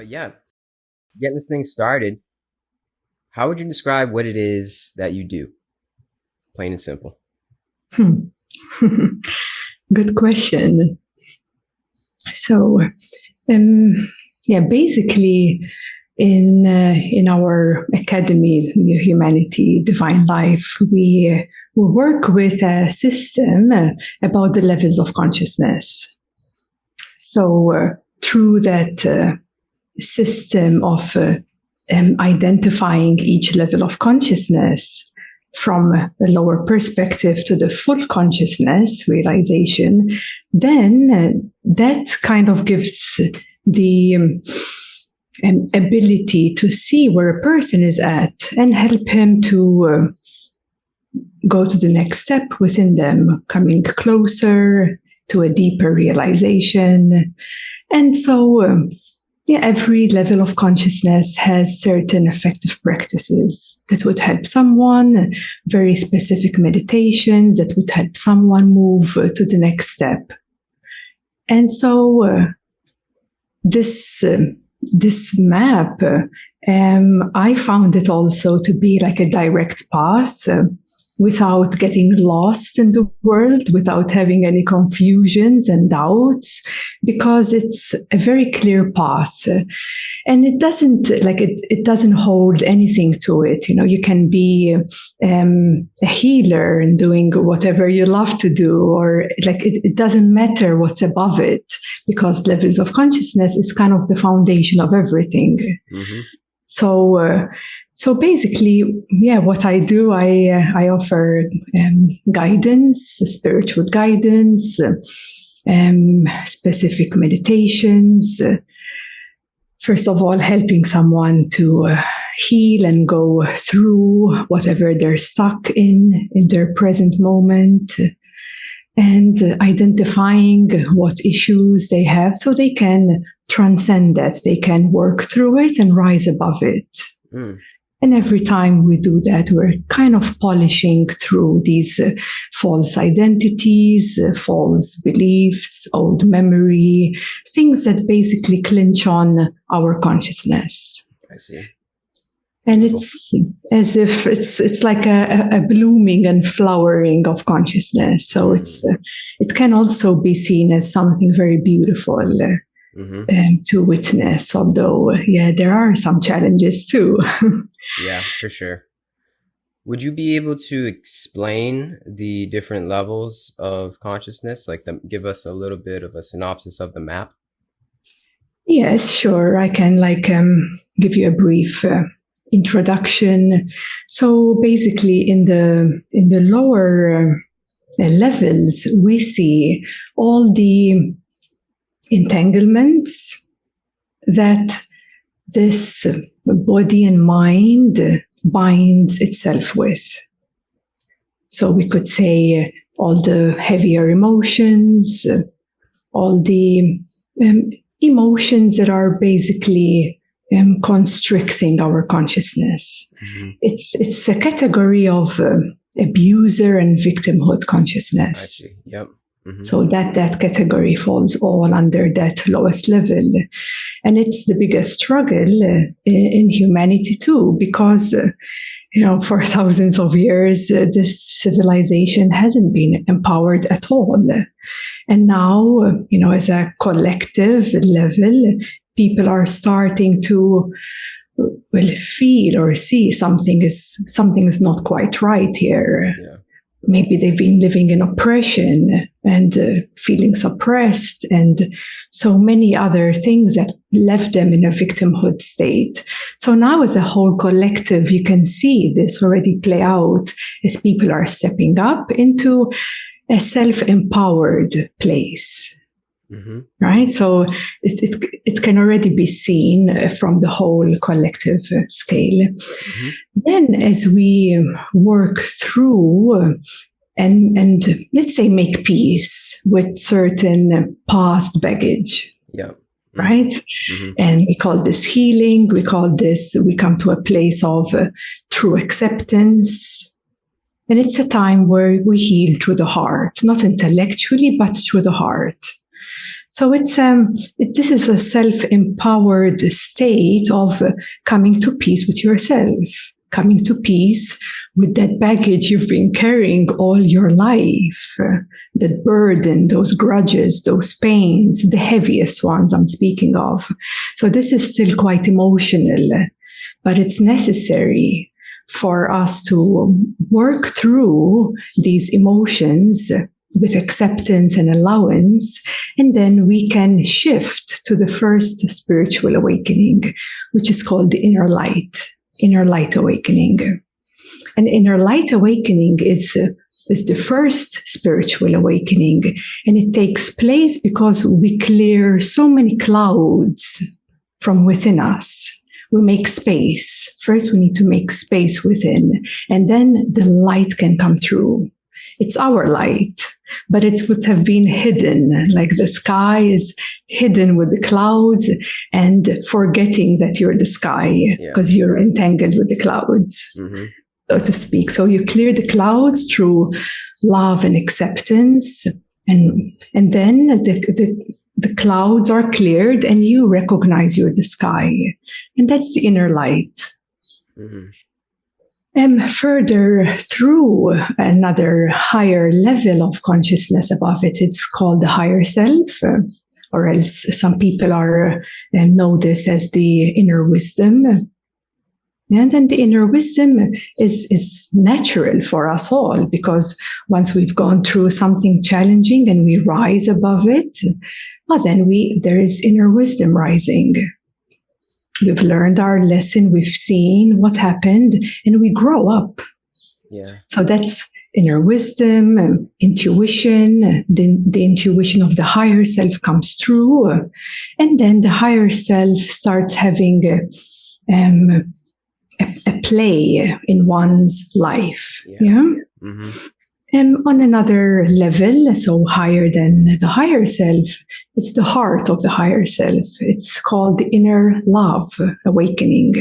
Yeah, getting this thing started, how would you describe what it is that you do? Plain and simple. Good question. So, basically, in our academy, New Humanity, Divine Life, we work with a system about the levels of consciousness. So, through that system of identifying each level of consciousness, from a lower perspective to the full consciousness realization, then that kind of gives the ability to see where a person is at and help him to go to the next step within them, coming closer to a deeper realization. And so, every level of consciousness has certain effective practices that would help someone, very specific meditations that would help someone move to the next step. And so this map, I found it also to be like a direct path without getting lost in the world, without having any confusions and doubts, because it's a very clear path. And it doesn't hold anything to it. You can be a healer and doing whatever you love to do, or it doesn't matter what's above it, because levels of consciousness is kind of the foundation of everything. Mm-hmm. So basically, what I do, I offer guidance, spiritual guidance, specific meditations. First of all, helping someone to heal and go through whatever they're stuck in their present moment, and identifying what issues they have so they can transcend that, they can work through it and rise above it. Mm. And every time we do that, we're kind of polishing through these false identities, false beliefs, old memory, things that basically clinch on our consciousness. I see. And it's as if it's like a blooming and flowering of consciousness. So it can also be seen as something very beautiful. To witness, although there are some challenges too. Yeah, for sure. Would you be able to explain the different levels of consciousness, give us a little bit of a synopsis of the map? Yes, sure. I can give you a brief introduction. So basically, in the lower levels, we see all the entanglements that this body and mind binds itself with. So we could say all the heavier emotions, all the emotions that are basically constricting our consciousness. Mm-hmm. It's a category of abuser and victimhood consciousness. I see. Yep. Mm-hmm. So that category falls all under that lowest level. And it's the biggest struggle in humanity too, because, for thousands of years, this civilization hasn't been empowered at all. And now, as a collective level, people are starting to feel or see something is not quite right here. Yeah. Maybe they've been living in oppression and feeling suppressed and so many other things that left them in a victimhood state. So now as a whole collective, you can see this already play out as people are stepping up into a self-empowered place. Mm-hmm. Right? So it can already be seen from the whole collective scale. Mm-hmm. Then as we work through and let's say make peace with certain past baggage. Yeah. Right? Mm-hmm. And we call this healing. We come to a place of true acceptance. And it's a time where we heal through the heart, not intellectually, but through the heart. So this is a self-empowered state of coming to peace with yourself, coming to peace with that baggage you've been carrying all your life, that burden, those grudges, those pains, the heaviest ones I'm speaking of. So this is still quite emotional, but it's necessary for us to work through these emotions with acceptance and allowance, and then we can shift to the first spiritual awakening, which is called the inner light awakening. And inner light awakening is the first spiritual awakening, and it takes place because we clear so many clouds from within us. We make space. First, we need to make space within, and then the light can come through. It's our light, but it would have been hidden, like the sky is hidden with the clouds, and forgetting that you're the sky because you're entangled with the clouds, so to speak. So you clear the clouds through love and acceptance, and then the clouds are cleared and you recognize you're the sky. And that's the inner light. Further through another higher level of consciousness above it, it's called the higher self, or else some people know this as the inner wisdom. And then the inner wisdom is natural for us all, because once we've gone through something challenging and we rise above it, well, then there is inner wisdom rising. We've learned our lesson, we've seen what happened, and we grow up. So that's inner wisdom, intuition. The intuition of the higher self comes through, and then the higher self starts having a play in one's life. On another level, so higher than the higher self, it's the heart of the higher self. It's called the inner love awakening.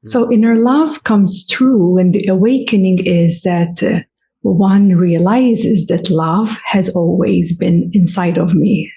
So inner love comes through, and the awakening is that one realizes that love has always been inside of me.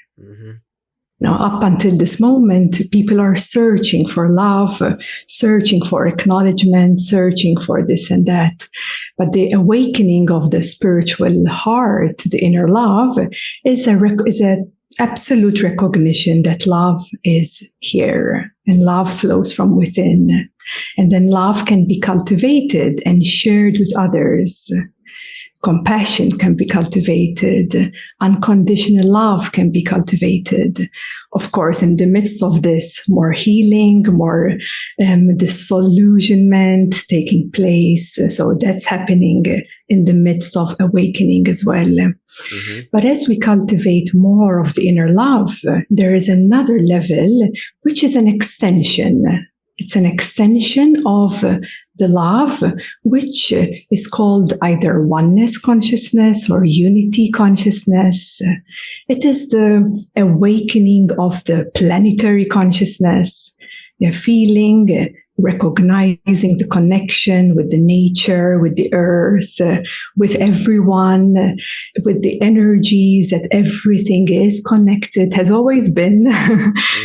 Now, up until this moment, people are searching for love, searching for acknowledgement, searching for this and that. But the awakening of the spiritual heart, the inner love, is an absolute recognition that love is here and love flows from within. And then love can be cultivated and shared with others. Compassion can be cultivated. Unconditional love can be cultivated. Of course, in the midst of this, more healing, more disillusionment taking place. So that's happening in the midst of awakening as well. But as we cultivate more of the inner love, there is another level, which is an extension. It's an extension of the love, which is called either oneness consciousness or unity consciousness. It is the awakening of the planetary consciousness, the feeling, recognizing the connection with the nature, with the earth, with everyone, with the energies, that everything is connected, has always been.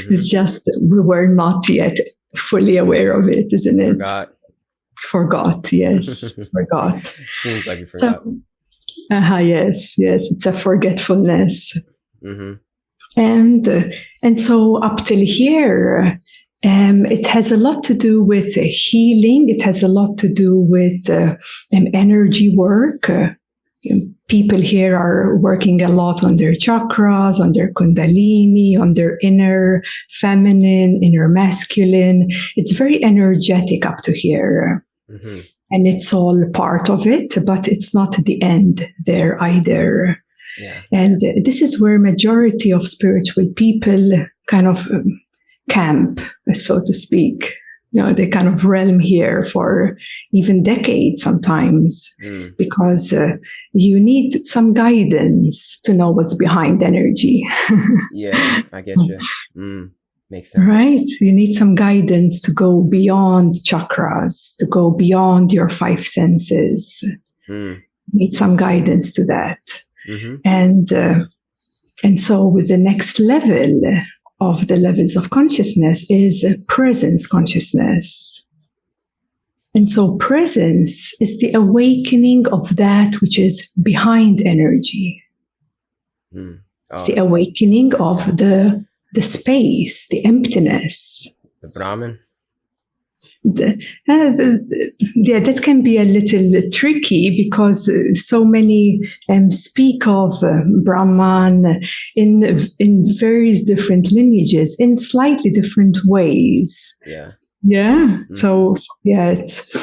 It's just we were not yet fully aware of it, isn't it? Forgot, yes. Forgot. Seems like we forgot. Yes. It's a forgetfulness. And so up till here, it has a lot to do with healing. It has a lot to do with energy work. People here are working a lot on their chakras, on their kundalini, on their inner feminine, inner masculine. It's very energetic up to here. And it's all part of it, but it's not the end there either. And this is where majority of spiritual people kind of camp, so to speak. They kind of realm here for even decades sometimes, because you need some guidance to know what's behind energy. I get you. Makes sense. Right? You need some guidance to go beyond chakras, to go beyond your five senses. You need some guidance to that. And And so with the next level of the levels of consciousness is presence consciousness. And so presence is the awakening of that which is behind energy. Mm. Oh, It's the awakening of the space, the emptiness. the Brahman. Yeah, that can be a little tricky because so many speak of Brahman in various different lineages in slightly different ways. Yeah. Yeah. Mm-hmm. So yeah, it's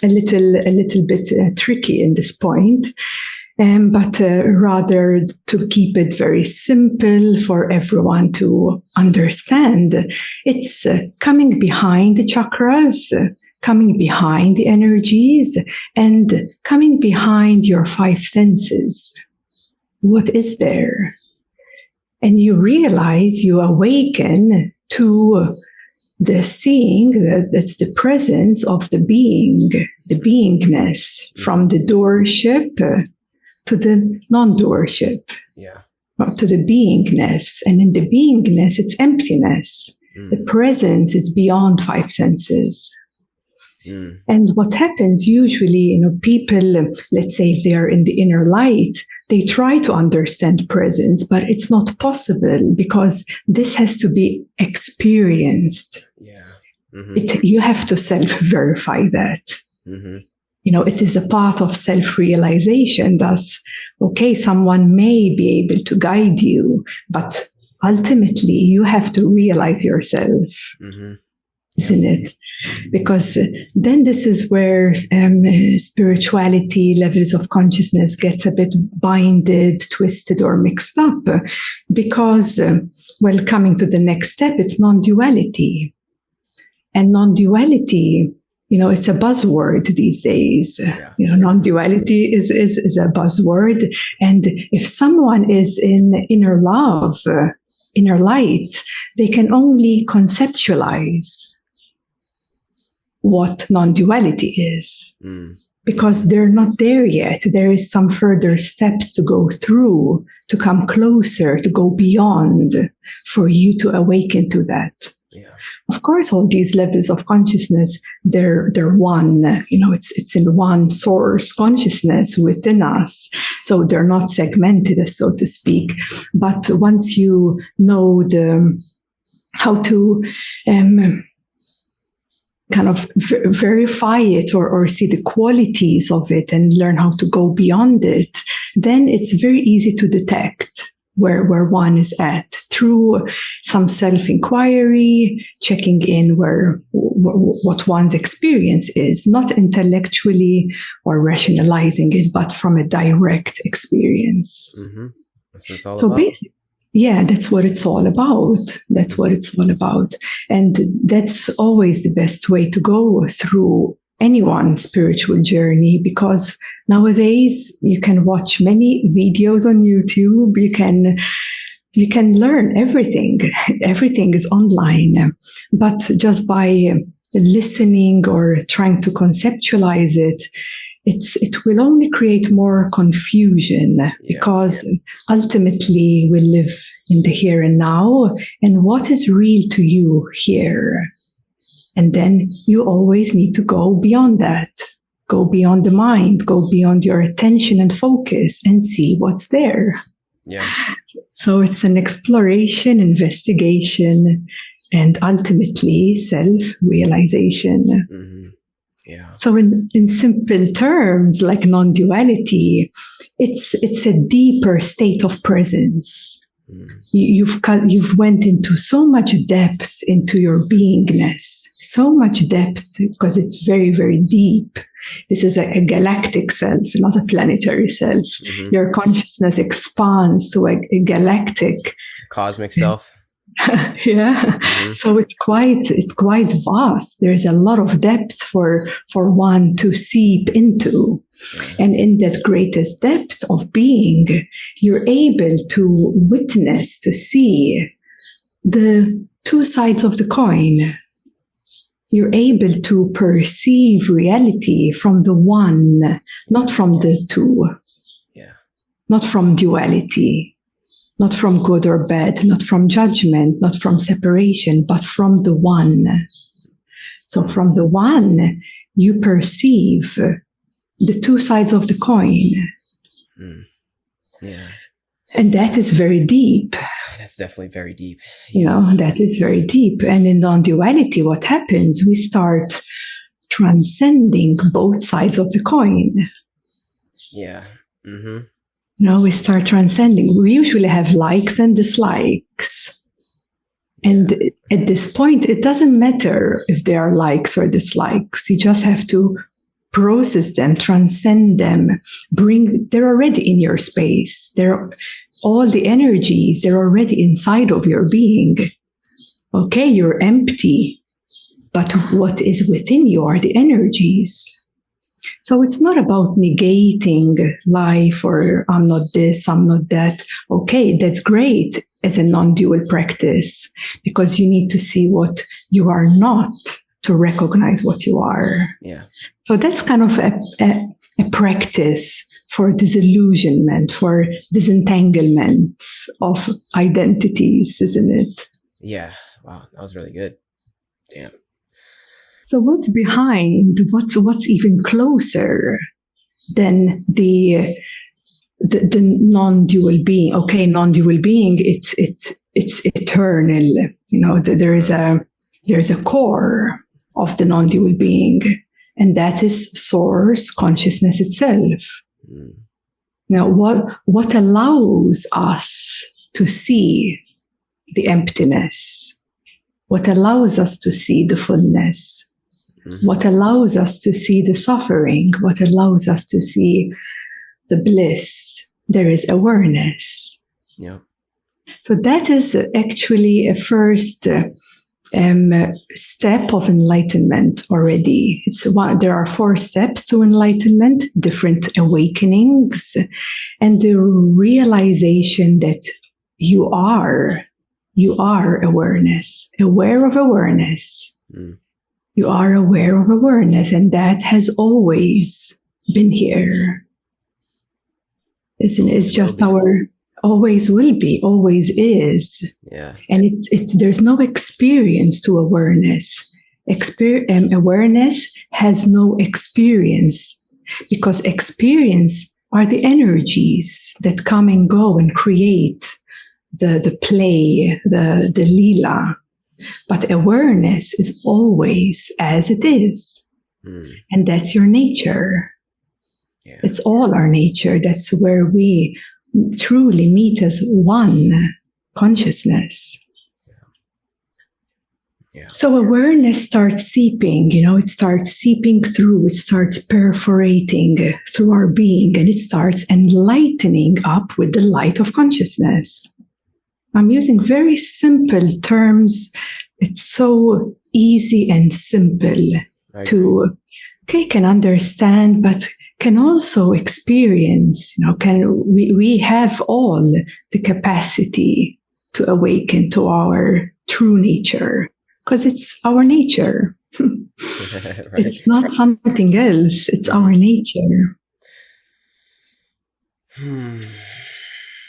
a little bit tricky in this point. But rather to keep it very simple for everyone to understand. It's coming behind the chakras, coming behind the energies, and coming behind your five senses. What is there? And you realize, you awaken to the seeing, that's the presence of the being, the beingness, from the doership to the non-doership, to the beingness. And in the beingness, it's emptiness. The presence is beyond five senses. And what happens usually, people, let's say if they are in the inner light, they try to understand presence, but it's not possible because this has to be experienced. Yeah. Mm-hmm. You have to self-verify that. Mm-hmm. It is a path of self-realization. Thus, okay, someone may be able to guide you, but ultimately you have to realize yourself. Mm-hmm. Isn't it? Because then this is where spirituality, levels of consciousness gets a bit binded, twisted, or mixed up. Because, coming to the next step, it's non-duality. And non-duality, it's a buzzword these days. Yeah. Non-duality is a buzzword. And if someone is in inner love, inner light, they can only conceptualize what non-duality is, because they're not there yet. There is some further steps to go through, to come closer, to go beyond, for you to awaken to that. Yeah. Of course, all these levels of consciousness, they're one. It's in one source consciousness within us. So they're not segmented, so to speak. But once you know how to kind of verify it or see the qualities of it and learn how to go beyond it, then it's very easy to detect where one is at through some self-inquiry, checking in what one's experience is, not intellectually or rationalizing it, but from a direct experience. Mm-hmm. That's what it's all so about. Basically, yeah, that's what it's all about. That's what it's all about. And that's always the best way to go through anyone's spiritual journey, because nowadays you can watch many videos on YouTube. You can learn everything. Everything is online. But just by listening or trying to conceptualize it, it will only create more confusion, because ultimately we live in the here and now, and what is real to you here. And then you always need to go beyond that, go beyond the mind, go beyond your attention and focus, and see what's there. Yeah. So it's an exploration, investigation, and ultimately self-realization. Mm-hmm. Yeah. So in simple terms, like non-duality, it's a deeper state of presence. You've went into so much depth into your beingness, so much depth, because it's very, very deep. This is a galactic self, not a planetary self. Mm-hmm. Your consciousness expands to a galactic, cosmic self. Yeah. Mm-hmm. So it's quite vast. There's a lot of depth for one to seep into. And in that greatest depth of being, you're able to witness, to see the two sides of the coin. You're able to perceive reality from the one, not from the two. Yeah. not from duality, not from good or bad, not from judgment, not from separation, but from the one. So from the one, you perceive the two sides of the coin. Yeah. And that is very deep. That's definitely very deep. That is very deep. And in non-duality, what happens? We start transcending both sides of the coin. Yeah. We start transcending. We usually have likes and dislikes. And at this point, it doesn't matter if there are likes or dislikes. You just have to process them, transcend them, they're already in your space. All the energies, they're already inside of your being. Okay, you're empty, but what is within you are the energies. So it's not about negating life or I'm not this, I'm not that. Okay, that's great as a non-dual practice because you need to see what you are not to recognize what you are. Yeah. So that's kind of a practice for disillusionment, for disentanglement of identities, isn't it? Yeah. Wow, that was really good. Damn. So what's behind? What's even closer than the non-dual being? Okay, non-dual being, it's eternal. There's a core of the non-dual being, and that is source consciousness itself. Now, what allows us to see the emptiness? What allows us to see the fullness? What allows us to see the suffering? What allows us to see the bliss? There is awareness. Yeah. So that is actually a first step of enlightenment already. There are 4 steps to enlightenment, different awakenings, and the realization that you are awareness, aware of awareness. You are aware of awareness, and that has always been here. It's just always will be, always is. Yeah. And there's no experience to awareness. Awareness has no experience because experience are the energies that come and go and create the play, the lila. But awareness is always as it is. And that's your nature. Yeah. It's all our nature. That's where we truly meet as one consciousness. Yeah. So awareness starts seeping, it starts seeping through, it starts perforating through our being, and it starts enlightening up with the light of consciousness. I'm using very simple terms. It's so easy and simple to can understand, but can also experience. We have all the capacity to awaken to our true nature because it's our nature. Right. It's not something else. It's our nature.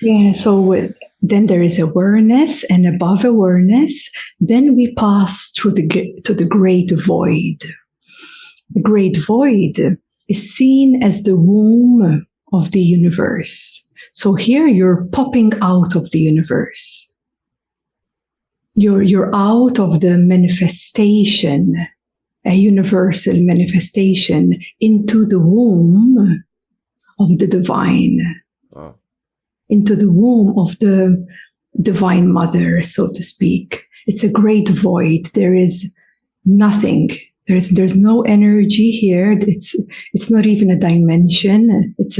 Yeah, so then there is awareness, and above awareness, then we pass through to the great void. The great void is seen as the womb of the universe. So here you're popping out of the universe. You're out of the manifestation, a universal manifestation, into the womb of the divine. Wow. Into the womb of the divine mother, so to speak. It's a great void. There is nothing. There's no energy here. It's not even a dimension. It's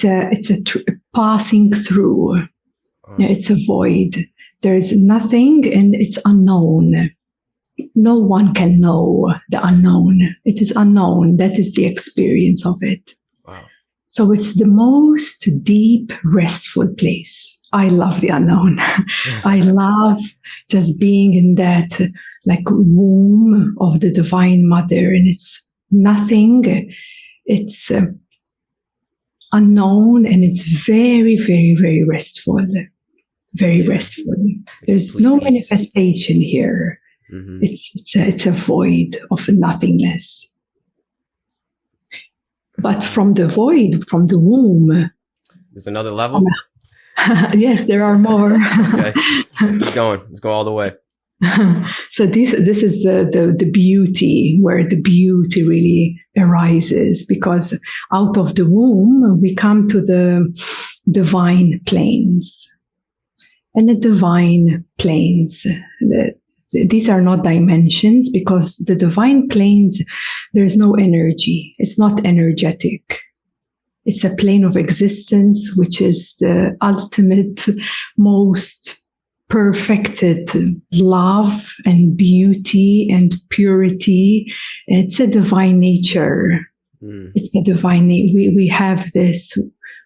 a passing through. It's a void. There's nothing, and it's unknown. No one can know the unknown. It is unknown. That is the experience of it. Wow. So it's the most deep, restful place. I love the unknown. I love just being in that womb of the divine mother, and it's nothing. It's unknown, and it's very, very, very restful. Very restful. There's Complete no peace. manifestation here. Mm-hmm. It's a void of nothingness. But from the void, from the womb, there's another level. Yes, there are more. Okay, let's keep going. Let's go all the way. So this is the beauty, where the beauty really arises, because out of the womb we come to the divine planes. And the divine planes, these are not dimensions, because the divine planes, there's no energy. It's not energetic. It's a plane of existence, which is the ultimate, most perfected love and beauty and purity. It's a divine nature. It's a divine nature. We have this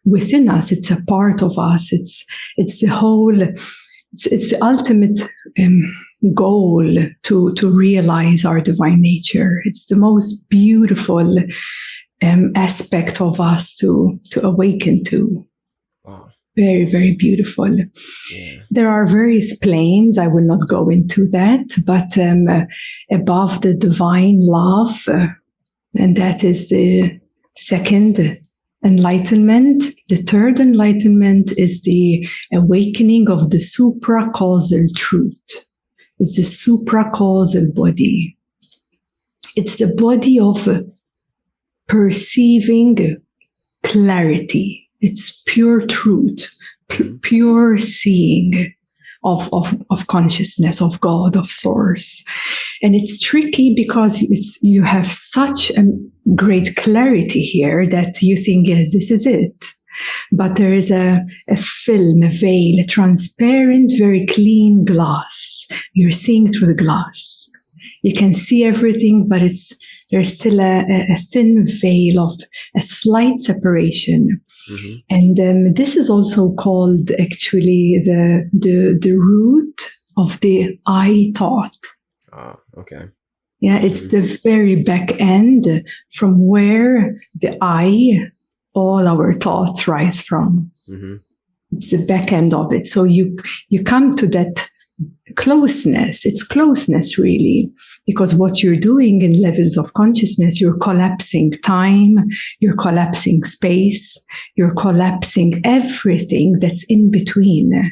within us. It's a part of us. It's the whole. It's the ultimate goal to realize our divine nature. It's the most beautiful aspect of us to awaken to. Wow. Very, very beautiful. Yeah. There are various planes. I will not go into that, but above the divine love, and that is the second enlightenment. The third enlightenment is the awakening of the supracausal truth. It's the supracausal body. It's the body of perceiving clarity. It's pure truth, pure seeing of consciousness, of God, of source. And it's tricky because you have such a great clarity here that you think, yes, this is it. But there is a film, a veil, a transparent, very clean glass. You're seeing through the glass. You can see everything, but there's still a thin veil of a slight separation. Mm-hmm. And this is also called actually the root of the I thought. Oh, okay. Yeah, it's the very back end from where the I, all our thoughts rise from. Mm-hmm. It's the back end of it. So you come to that closeness. It's closeness, really, because what you're doing in levels of consciousness, you're collapsing time, you're collapsing space, you're collapsing everything that's in between.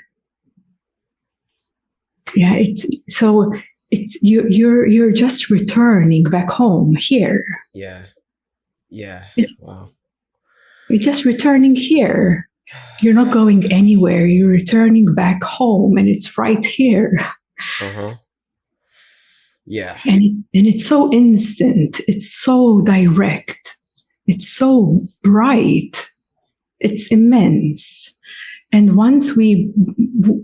Yeah, you're just returning back home here. Yeah. Wow. You're just returning here. You're not going anywhere. You're returning back home, and it's right here. Uh-huh. Yeah. And it's so instant. It's so direct. It's so bright. It's immense. And once we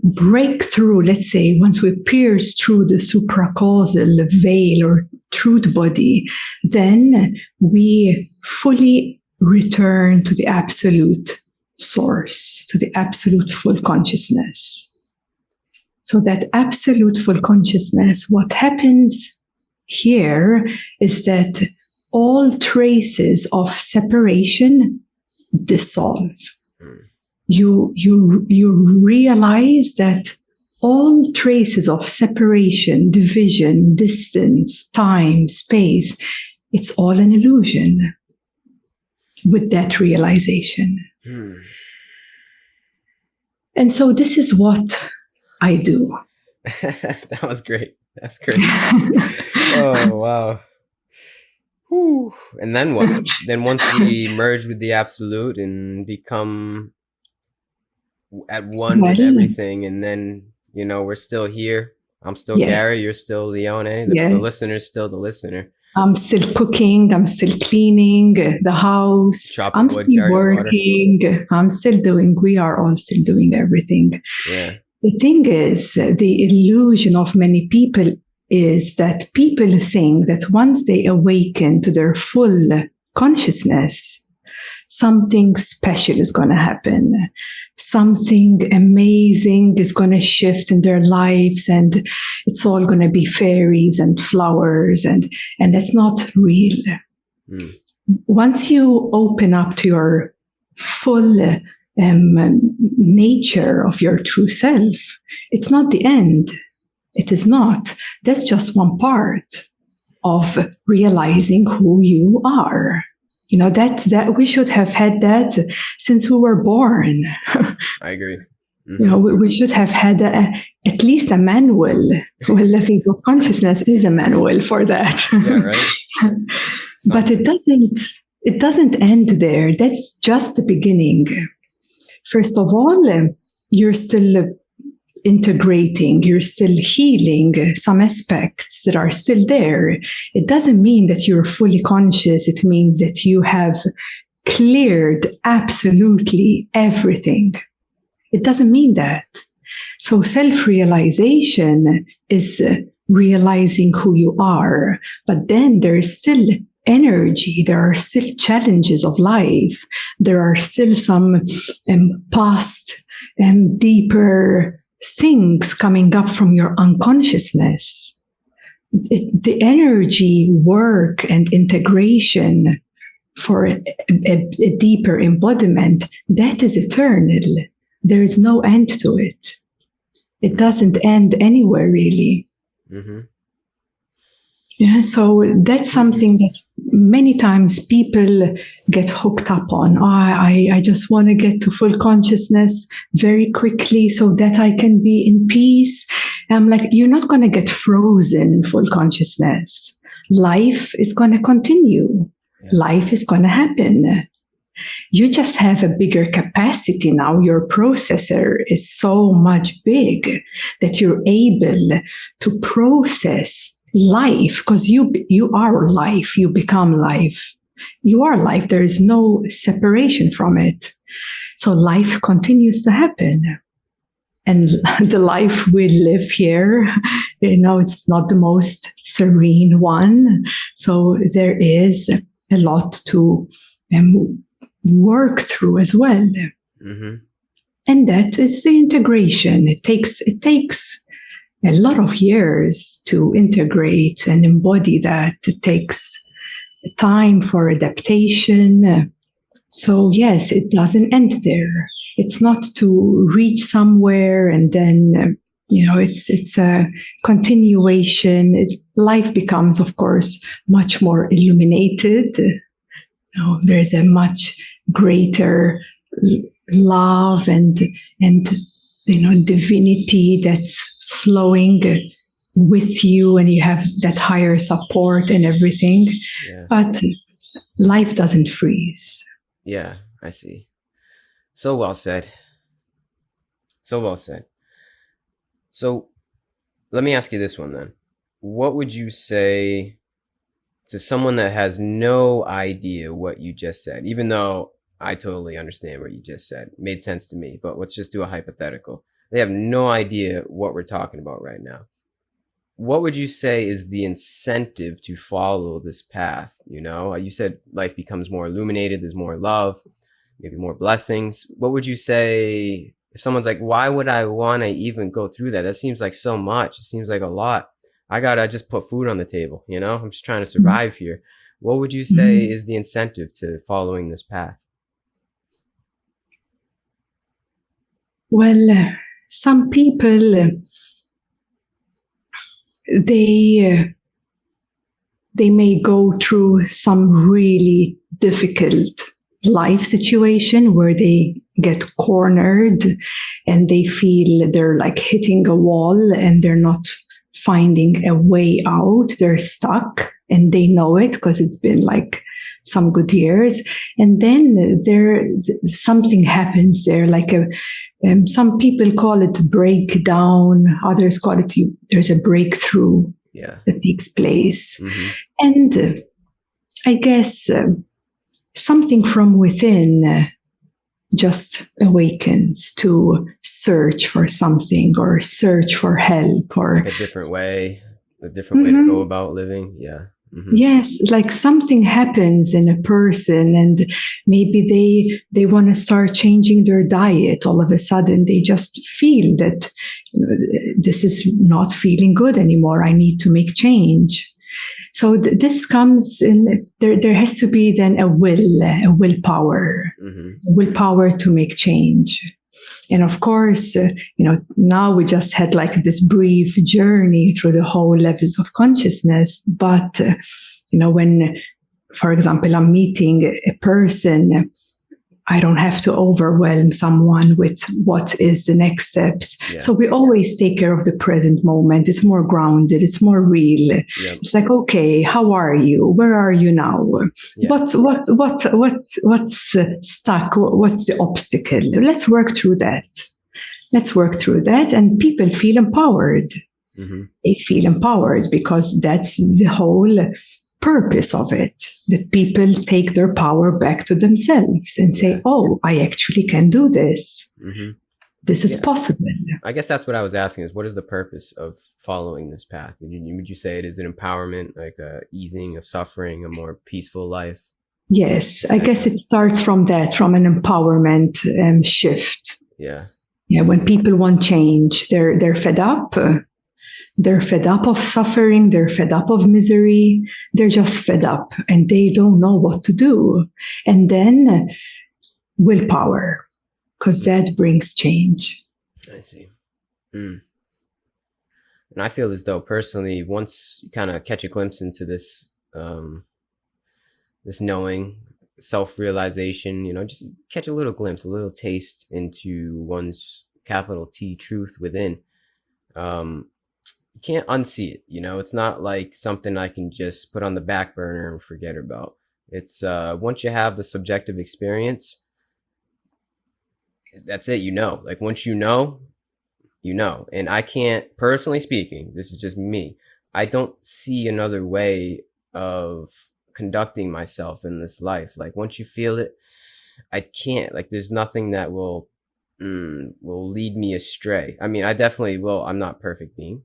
break through, let's say, once we pierce through the supracausal veil or truth body, then we fully return to the absolute source, to the absolute full consciousness. So that absolute full consciousness, what happens here is that all traces of separation dissolve. You realize that all traces of separation, division, distance, time, space, it's all an illusion with that realization. And so this is what I do. That was great. That's great. Oh, wow. Whew. And then what? Then once we merge with the absolute and become at one with everything, and then, we're still here. I'm still Gary, you're still Lyonne. The listener's still the listener. I'm still cooking. I'm still cleaning the house. I'm still working. We are all still doing everything. Yeah. The thing is, the illusion of many people is that people think that once they awaken to their full consciousness, something special is going to happen. Something amazing is going to shift in their lives, and it's all going to be fairies and flowers, and that's not real. Once you open up to your full nature of your true self. It's not the end. It is not. That's just one part of realizing who you are. That we should have had that since we were born. I agree. We should have had at least a manual. Well, the phase of consciousness is a manual for that. Yeah, right. But it doesn't end there. That's just the beginning. First of all, you're still integrating, you're still healing some aspects that are still there. It doesn't mean that you're fully conscious. It means that you have cleared absolutely everything. It doesn't mean that. So self-realization is realizing who you are, but then there is still energy. There are still challenges of life. There are still some past and deeper things coming up from your unconsciousness. The energy work and integration for a deeper embodiment, that is eternal. There is no end to it. It doesn't end anywhere, really. Mm-hmm. Yeah, so that's something that many times people get hooked up on. I just want to get to full consciousness very quickly so that I can be in peace. I'm like, you're not going to get frozen in full consciousness. Life is going to continue. Yeah. Life is going to happen. You just have a bigger capacity now. Your processor is so much big that you're able to process life, because you are life. You become life. You are life. There is no separation from it. So life continues to happen. And the life we live here, it's not the most serene one. So there is a lot to work through as well. Mm-hmm. And that is the integration. It takes a lot of years to integrate and embody that. It takes time for adaptation. So yes, it doesn't end there. It's not to reach somewhere and then, it's a continuation. Life becomes, of course, much more illuminated. There's a much greater love and divinity that's flowing with you, and you have that higher support and everything. Yeah. But life doesn't freeze. Yeah, I see. So well said. So well said. So let me ask you this one then. What would you say to someone that has no idea what you just said, even though I totally understand what you just said? It made sense to me, but let's just do a hypothetical. They have no idea what we're talking about right now. What would you say is the incentive to follow this path? You said life becomes more illuminated. There's more love, maybe more blessings. What would you say if someone's like, why would I want to even go through that? That seems like so much. It seems like a lot. I got to just put food on the table. I'm just trying to survive here. What would you say is the incentive to following this path? Well, some people, they may go through some really difficult life situation where they get cornered and they feel they're like hitting a wall and they're not finding a way out. They're stuck and they know it because it's been like some good years. And then something happens there, like some people call it breakdown, others call it there's a breakthrough that takes place. Mm-hmm. And I guess something from within just awakens to search for something or search for help or like a different way to go about living. Yeah. Mm-hmm. Yes, like something happens in a person and maybe they want to start changing their diet. All of a sudden, they just feel that this is not feeling good anymore. I need to make change. So this comes in, there has to be then a willpower, willpower to make change. And of course, now we just had like this brief journey through the whole levels of consciousness. But, when, for example, I'm meeting a person, I don't have to overwhelm someone with what is the next steps. Yeah. So we always take care of the present moment. It's more grounded. It's more real. Yep. It's like, okay, how are you? Where are you now? Yeah. What's stuck? What's the obstacle? Let's work through that. And people feel empowered. Mm-hmm. They feel empowered because that's the whole purpose of it, that people take their power back to themselves and say, oh, I actually can do this. Mm-hmm. This is possible. I guess that's what I was asking is, what is the purpose of following this path? Would you say it is an empowerment, like a easing of suffering, a more peaceful life? Yes, I guess it starts from that, from an empowerment shift. Yeah. Yeah, when people want change, they're fed up. They're fed up of suffering. They're fed up of misery. They're just fed up and they don't know what to do. And then willpower, because that brings change. I see. And I feel as though personally, once you kind of catch a glimpse into this, this knowing, self-realization, just catch a little glimpse, a little taste into one's capital T truth within. You can't unsee it, it's not like something I can just put on the back burner and forget about. It's once you have the subjective experience, that's it. Like once you know, and I can't, personally speaking, this is just me, I don't see another way of conducting myself in this life. Like once you feel it, I can't, like there's nothing that will lead me astray. I mean, I definitely will. I'm not a perfect being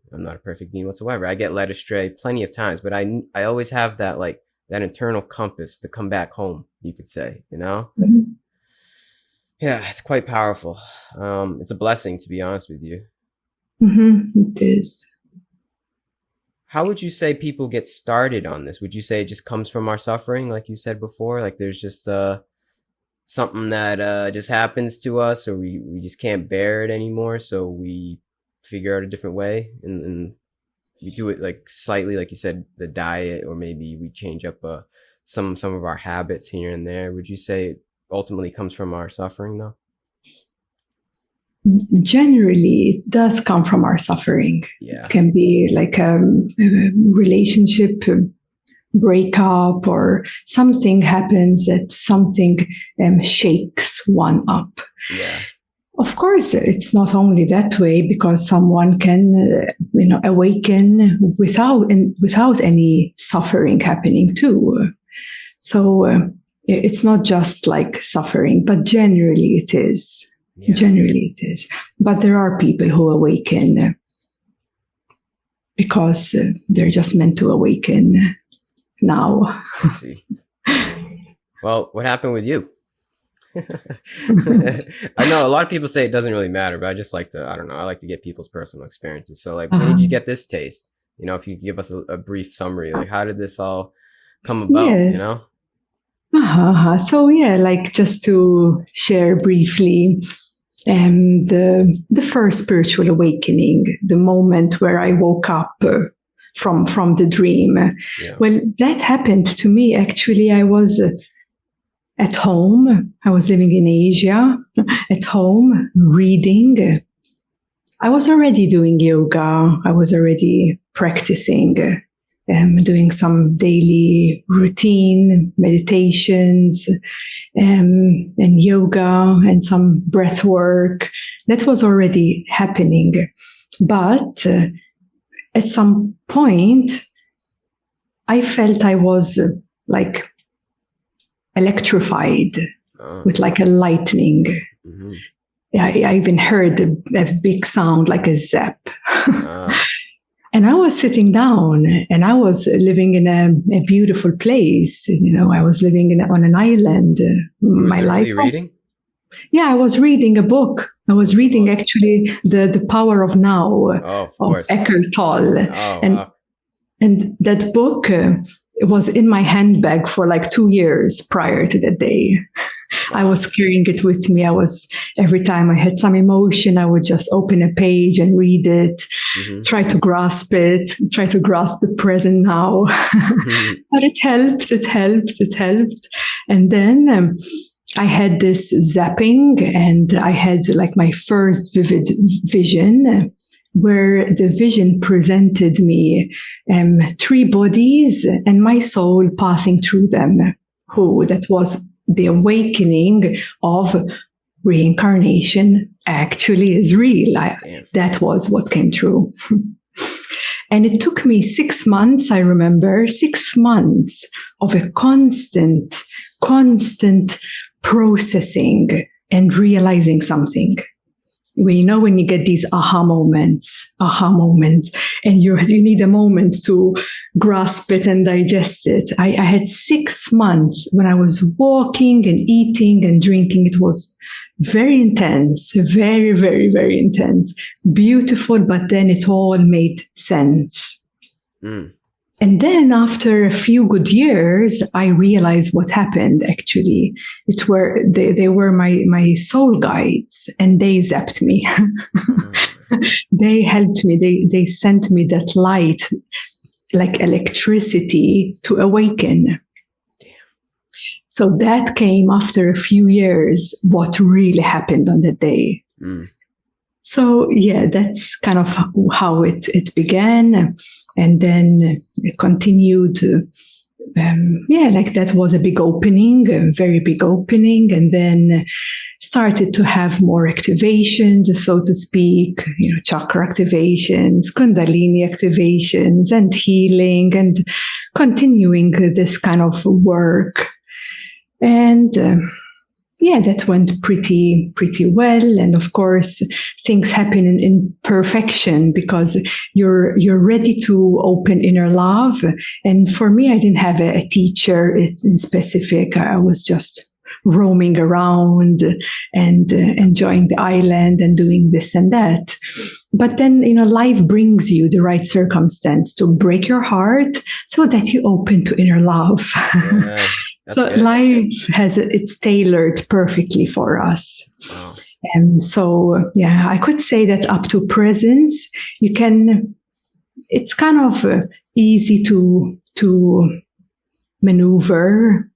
whatsoever. I get led astray plenty of times, but I always have that, like that internal compass to come back home, you could say, Mm-hmm. Yeah, it's quite powerful. It's a blessing, to be honest with you. Mm-hmm. It is. How would you say people get started on this? Would you say it just comes from our suffering, like you said before? Like there's just something that just happens to us, or we just can't bear it anymore, so we figure out a different way, and we do it like slightly, like you said, the diet, or maybe we change up some of our habits here and there. Would you say it ultimately comes from our suffering though? Generally, it does come from our suffering. Yeah. It can be like a relationship breakup, or something happens that something shakes one up. Yeah. Of course, it's not only that way, because someone can, awaken without any suffering happening too. So it's not just like suffering, but generally it is. Yeah. Generally it is. But there are people who awaken because they're just meant to awaken now. I see. Well, what happened with you? I know a lot of people say it doesn't really matter, but I just like to, I don't know, I like to get people's personal experiences. So like, when did you get this taste? If you could give us a brief summary, like how did this all come about, So like just to share briefly, the first spiritual awakening, the moment where I woke up from the dream. Yeah. Well, that happened to me. Actually, I was at home. I was living in Asia, at home, reading. I was already doing yoga. I was already practicing, doing some daily routine, meditations, and yoga, and some breath work. That was already happening. But at some point, I felt I was like electrified with like a lightning. Mm-hmm. I even heard a big sound like a zap. And I was sitting down, and I was living in a beautiful place. I was living on an island. My life was... reading? Yeah, I was reading a book. I was reading actually the Power of Now of Eckhart Tolle. Oh, and wow. And that book was in my handbag for like 2 years prior to that day. Wow. I was carrying it with me. Every time I had some emotion, I would just open a page and read it, try to grasp the present now. But it helped. And then I had this zapping, and I had like my first vivid vision where the vision presented me 3 bodies and my soul passing through them. That was the awakening of reincarnation actually is real. That was what came true. And it took me 6 months, I remember, 6 months of a constant processing and realizing something. When you get these aha moments, and you need a moment to grasp it and digest it. I had 6 months when I was walking and eating and drinking. It was very intense, very, very, very intense, beautiful, but then it all made sense. And then after a few good years, I realized what happened actually. They were my soul guides, and they zapped me. They helped me. They sent me that light, like electricity, to awaken. So that came after a few years, what really happened on that day. So yeah, that's kind of how it began. And then it continued. Like that was a big opening, a very big opening. And then started to have more activations, so to speak, chakra activations, Kundalini activations, and healing, and continuing this kind of work. And that went pretty well. And of course, things happen in perfection because you're ready to open inner love. And for me, I didn't have a teacher in specific. I was just roaming around and enjoying the island and doing this and that. But then, life brings you the right circumstance to break your heart so that you open to inner love. Yeah. So good. Life it's tailored perfectly for us. Wow. And so, I could say that up to presence, it's kind of easy to maneuver.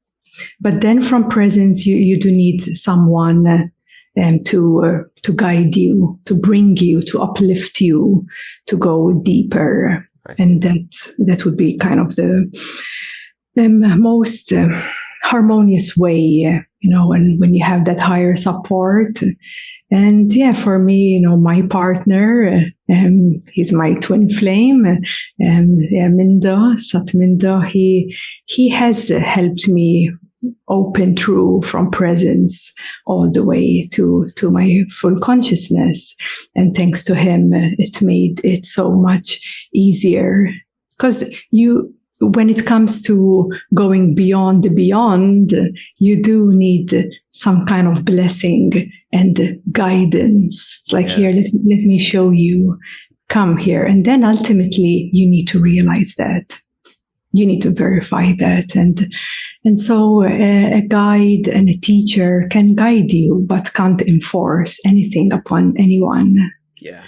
But then from presence, you do need someone to guide you, to bring you, to uplift you, to go deeper. And that would be kind of the most harmonious way, when you have that higher support. And for me, my partner, he's my twin flame, Mindo, he has helped me open through from presence all the way to my full consciousness. And thanks to him, it made it so much easier. Because when it comes to going beyond the beyond, you do need some kind of blessing and guidance. It's like, here, let me show you, come here. And then ultimately, you need to realize that. You need to verify that. And so a guide and a teacher can guide you, but can't enforce anything upon anyone. Yeah.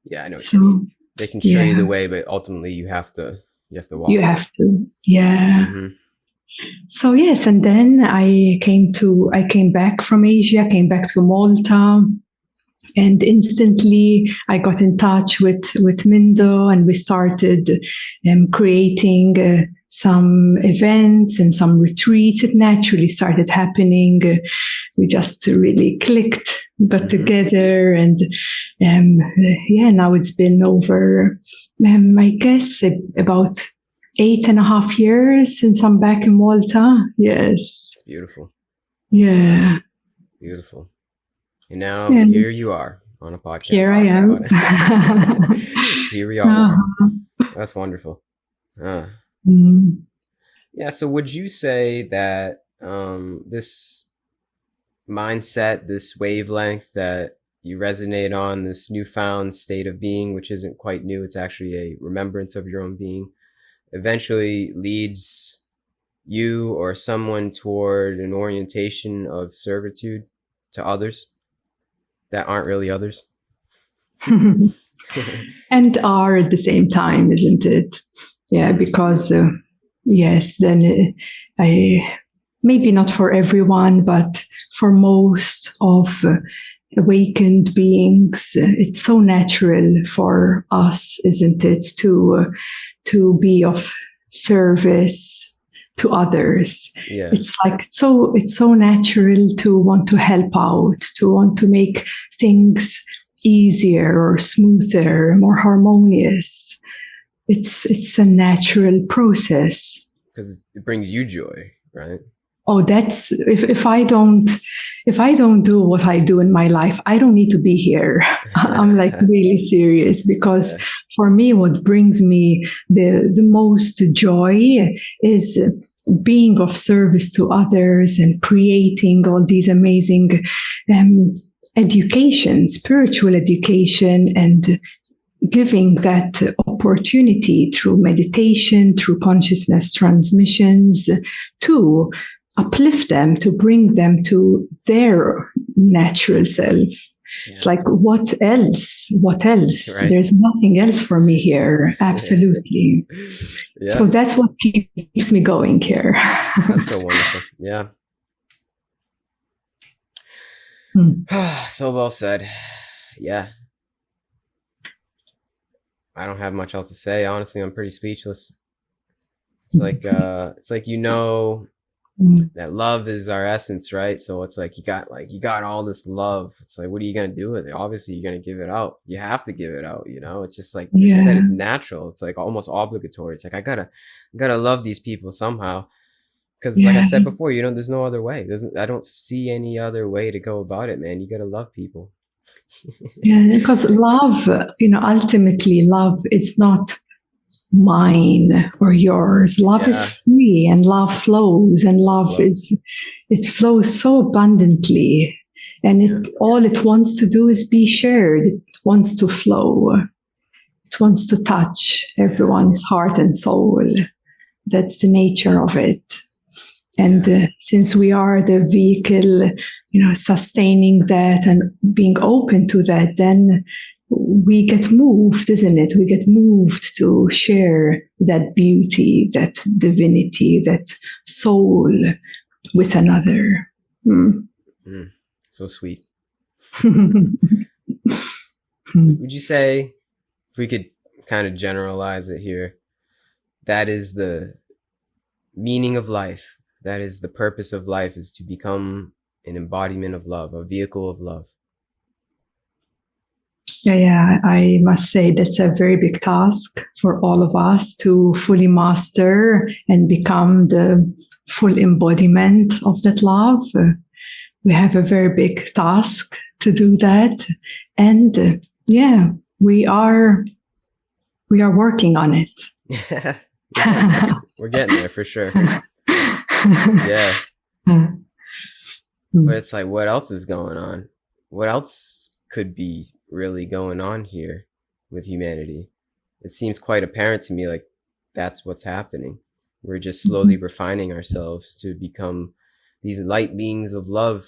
Yeah, I know what you mean. They can show you the way, but ultimately you have to walk. You have to. Yeah. Mm-hmm. So yes, and then I came back from Asia, came back to Malta, and instantly I got in touch with Mindo, and we started creating some events and some retreats. It naturally started happening. We just really clicked, got together, and now it's been over, I guess, about 8.5 years since I'm back in Malta. Yes. Beautiful. Yeah. Beautiful. And now here you are on a podcast. Here I am. Here we are. That's wonderful. Yeah. So would you say that this mindset, this wavelength that you resonate on, this newfound state of being, which isn't quite new, it's actually a remembrance of your own being, eventually leads you or someone toward an orientation of servitude to others that aren't really others. And are at the same time, isn't it? Yeah, because yes, then I maybe not for everyone, but for most of awakened beings, it's so natural for us, isn't it, to be of service to others. Yeah. It's like it's so natural to want to help out, to want to make things easier or smoother, more harmonious. It's a natural process. Because it brings you joy, right? Oh, that's if I don't do what I do in my life, I don't need to be here. I'm like really serious, because for me, what brings me the most joy is being of service to others and creating all these amazing education, spiritual education, and giving that opportunity through meditation, through consciousness transmissions, to uplift them, to bring them to their natural self. Yeah. It's like, what else? What else? Right. There's nothing else for me here. Absolutely. Yeah. So that's what keeps me going here. That's so wonderful. Yeah. So well said. Yeah. I don't have much else to say. Honestly, I'm pretty speechless. It's like that love is our essence, right? So it's like you got all this love. It's like, what are you gonna do with it? Obviously, you're gonna give it out. You have to give it out. It's just like you said, it's natural. It's like almost obligatory. It's like I gotta love these people somehow, because like I said before, there's no other way. I don't see any other way to go about it, man. You gotta love people. Yeah, because love, ultimately, love is not mine or yours. Love is free, and love flows, and it flows so abundantly, and all it wants to do is be shared. It wants to flow. It wants to touch everyone's heart and soul. That's the nature of it. And since we are the vehicle, sustaining that and being open to that, then we get moved, isn't it? We get moved to share that beauty, that divinity, that soul with another. So sweet. Would you say, if we could kind of generalize it here, that is the meaning of life? That is the purpose of life, is to become an embodiment of love, a vehicle of love. Yeah, I must say that's a very big task for all of us to fully master and become the full embodiment of that love. We have a very big task to do that. And we are working on it. We're getting there for sure. Yeah. But it's like, what else is going on? What else could be really going on here with humanity? It seems quite apparent to me like that's what's happening. We're just slowly refining ourselves to become these light beings of love.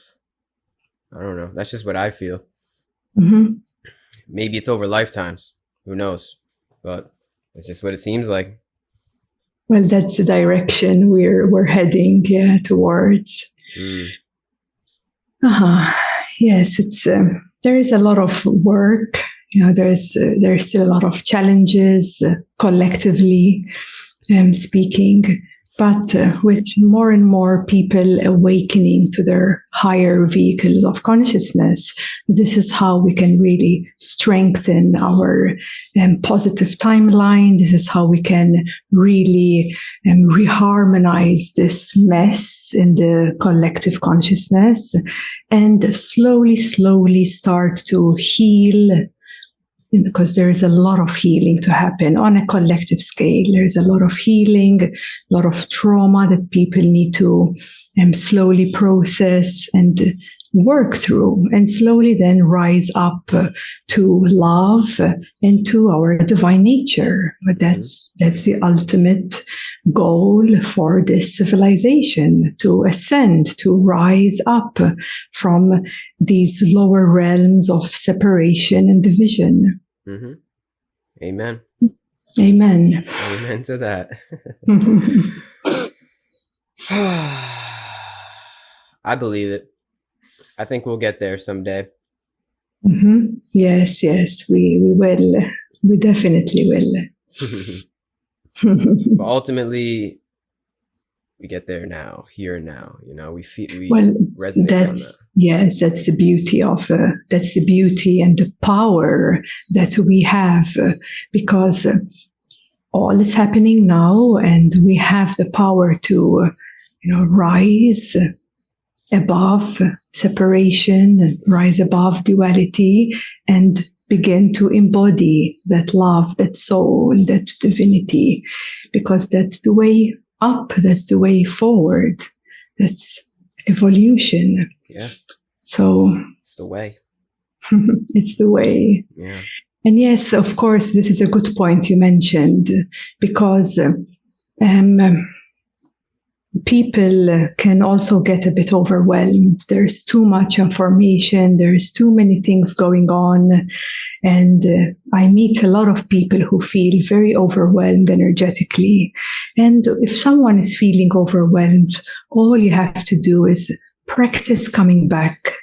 I don't know. That's just what I feel. Mm-hmm. Maybe it's over lifetimes. Who knows? But it's just what it seems like. Well, that's the direction we're heading towards. Yes, it's there is a lot of work. There's still a lot of challenges collectively speaking. But with more and more people awakening to their higher vehicles of consciousness, this is how we can really strengthen our positive timeline. This is how we can really reharmonize this mess in the collective consciousness and slowly start to heal. Because there is a lot of healing to happen on a collective scale. There's a lot of healing, a lot of trauma that people need to slowly process and work through, and slowly then rise up to love and to our divine nature. But that's the ultimate goal for this civilization, to ascend, to rise up from these lower realms of separation and division. Mm-hmm. Amen. Amen. Amen to that. I believe it. I think we'll get there someday. Mm-hmm. Yes, we will. We definitely will. But ultimately, we get there now, here and now. You know, we resonate on that. Yes, that's the beauty of that's the beauty and the power that we have, because all is happening now, and we have the power to, rise above separation, rise above duality, and begin to embody that love, that soul, that divinity, because that's the way up, that's the way forward, that's evolution. Yeah. So it's the way. It's the way. Yeah. And yes, of course, this is a good point you mentioned, because people can also get a bit overwhelmed. There's too much information, there's too many things going on. And I meet a lot of people who feel very overwhelmed energetically. And if someone is feeling overwhelmed, all you have to do is practice coming back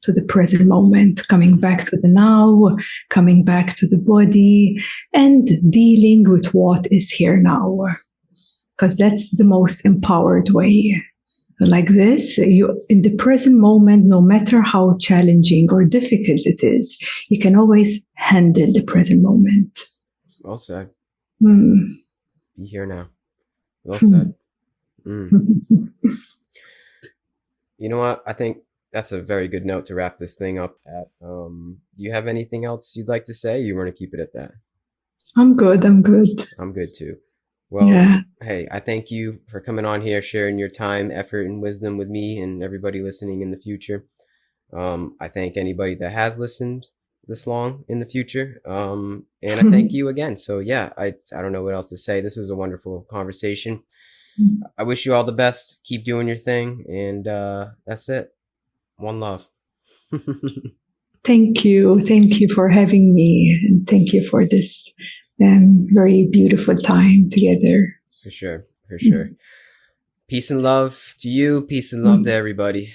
to the present moment, coming back to the now, coming back to the body, and dealing with what is here now. Because that's the most empowered way. Like this, you in the present moment, no matter how challenging or difficult it is, you can always handle the present moment. Well said. Be here now. Well said. You know what? I think that's a very good note to wrap this thing up at. Do you have anything else you'd like to say? You want to keep it at that? I'm good. I'm good too. Well, Hey, I thank you for coming on here, sharing your time, effort, and wisdom with me and everybody listening in the future. I thank anybody that has listened this long in the future. And I thank you again. So yeah, I don't know what else to say. This was a wonderful conversation. I wish you all the best. Keep doing your thing. And that's it. One love. Thank you. Thank you for having me. And thank you for this very beautiful time together. For sure. Peace and love to you. Peace and love to everybody.